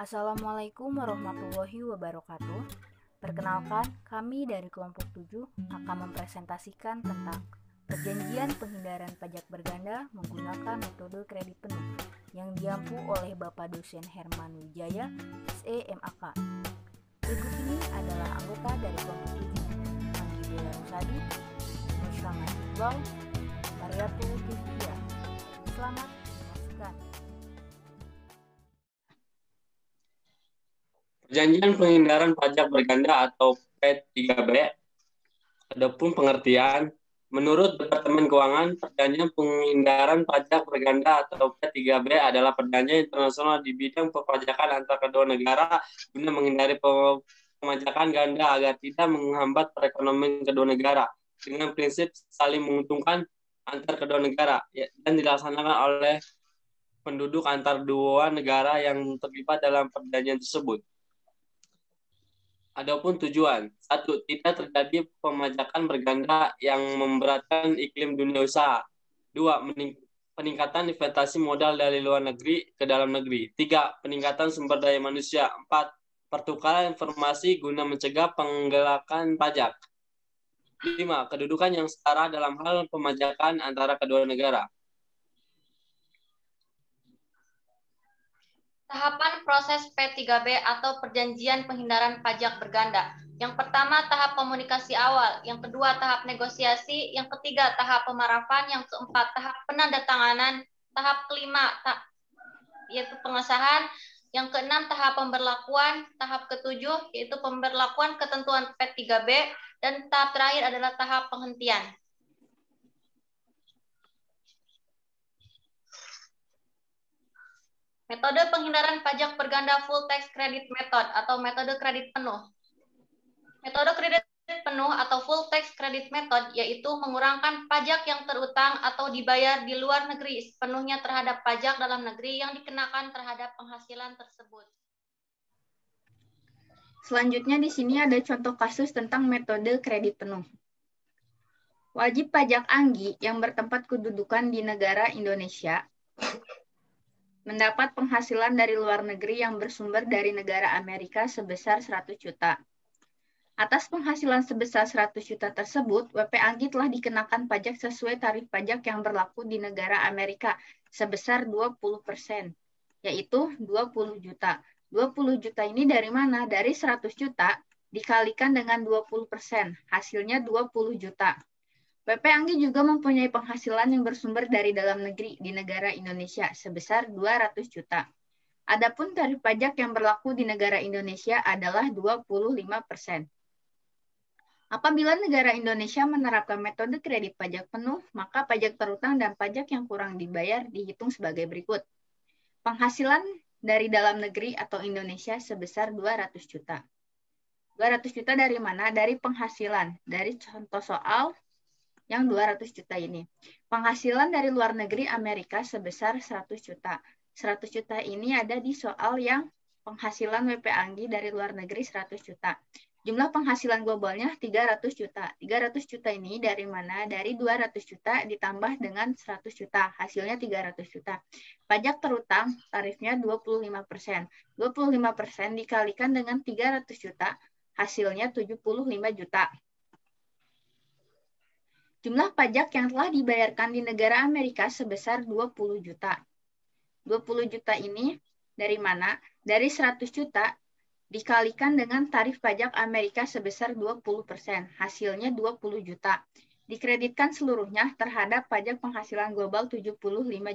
Assalamualaikum warahmatullahi wabarakatuh. Perkenalkan, kami dari kelompok 7 akan mempresentasikan tentang perjanjian penghindaran pajak berganda menggunakan metode kredit penuh yang diampu oleh Bapak dosen Herman Wijaya, SE MAK. Berikut ini adalah anggota dari kelompok 7: Anggi Dela Rusadi, Nusyaman Iqbal, Mariatul Tifia. Selamat menyaksikan. Perjanjian penghindaran pajak berganda atau P3B. Adapun pengertian, menurut Departemen Keuangan, perjanjian penghindaran pajak berganda atau P3B adalah perjanjian internasional di bidang perpajakan antar kedua negara guna menghindari pemajakan ganda agar tidak menghambat perekonomian kedua negara dengan prinsip saling menguntungkan antar kedua negara dan dilaksanakan oleh penduduk antar dua negara yang terlibat dalam perjanjian tersebut. Adapun tujuan, 1. Tidak terjadi pemajakan berganda yang memberatkan iklim dunia usaha. 2. Peningkatan investasi modal dari luar negeri ke dalam negeri. 3. Peningkatan sumber daya manusia. 4. Pertukaran informasi guna mencegah penggelakan pajak. 5. Kedudukan yang setara dalam hal pemajakan antara kedua negara. Tahapan proses P3B atau Perjanjian Penghindaran Pajak Berganda. Yang pertama, tahap komunikasi awal. Yang kedua, tahap negosiasi. Yang ketiga, tahap pemarahan. Yang keempat, tahap penandatanganan. Tahap kelima, yaitu pengesahan. Yang keenam, tahap pemberlakuan. Tahap ketujuh, yaitu pemberlakuan ketentuan P3B. Dan tahap terakhir adalah tahap penghentian. Metode penghindaran pajak berganda full tax credit method atau metode kredit penuh. Metode kredit penuh atau full tax credit method yaitu mengurangkan pajak yang terutang atau dibayar di luar negeri sepenuhnya terhadap pajak dalam negeri yang dikenakan terhadap penghasilan tersebut. Selanjutnya di sini ada contoh kasus tentang metode kredit penuh. Wajib pajak Anggi yang bertempat kedudukan di negara Indonesia mendapat penghasilan dari luar negeri yang bersumber dari negara Amerika sebesar 100 juta. Atas penghasilan sebesar 100 juta tersebut, WP Anggi telah dikenakan pajak sesuai tarif pajak yang berlaku di negara Amerika sebesar 20%, yaitu 20 juta. 20 juta ini dari mana? Dari 100 juta dikalikan dengan 20%, hasilnya 20 juta. WP Anggi juga mempunyai penghasilan yang bersumber dari dalam negeri di negara Indonesia sebesar 200 juta. Adapun tarif pajak yang berlaku di negara Indonesia adalah 25%. Apabila negara Indonesia menerapkan metode kredit pajak penuh, maka pajak terutang dan pajak yang kurang dibayar dihitung sebagai berikut. Penghasilan dari dalam negeri atau Indonesia sebesar 200 juta. 200 juta dari mana? Dari penghasilan. Dari contoh soal yang 200 juta ini. Penghasilan dari luar negeri Amerika sebesar 100 juta. 100 juta ini ada di soal yang penghasilan WP Anggi dari luar negeri 100 juta. Jumlah penghasilan globalnya 300 juta. 300 juta ini dari mana? Dari 200 juta ditambah dengan 100 juta. Hasilnya 300 juta. Pajak terutang tarifnya 25%. 25% dikalikan dengan 300 juta. Hasilnya 75 juta. Jumlah pajak yang telah dibayarkan di negara Amerika sebesar 20 juta. 20 juta ini dari mana? Dari 100 juta dikalikan dengan tarif pajak Amerika sebesar 20%. Hasilnya 20 juta. Dikreditkan seluruhnya terhadap pajak penghasilan global 75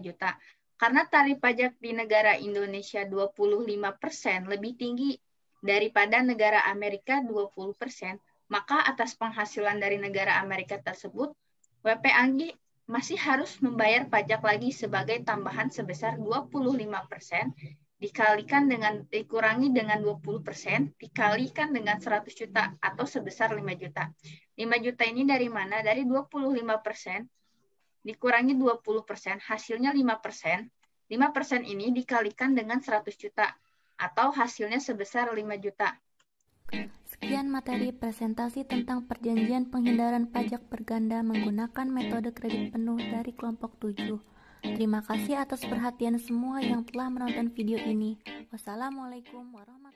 juta. Karena tarif pajak di negara Indonesia 25% lebih tinggi daripada negara Amerika 20%, maka atas penghasilan dari negara Amerika tersebut, WP Anggi masih harus membayar pajak lagi sebagai tambahan sebesar 25%, dikurangi dengan 20%, dikalikan dengan 100 juta atau sebesar 5 juta. 5 juta ini dari mana? Dari 25%, dikurangi 20%, hasilnya 5%. 5% ini dikalikan dengan 100 juta atau hasilnya sebesar 5 juta. Sekian materi presentasi tentang perjanjian penghindaran pajak berganda menggunakan metode kredit penuh dari kelompok 7. Terima kasih atas perhatian semua yang telah menonton video ini. Wassalamualaikum warahmatullahi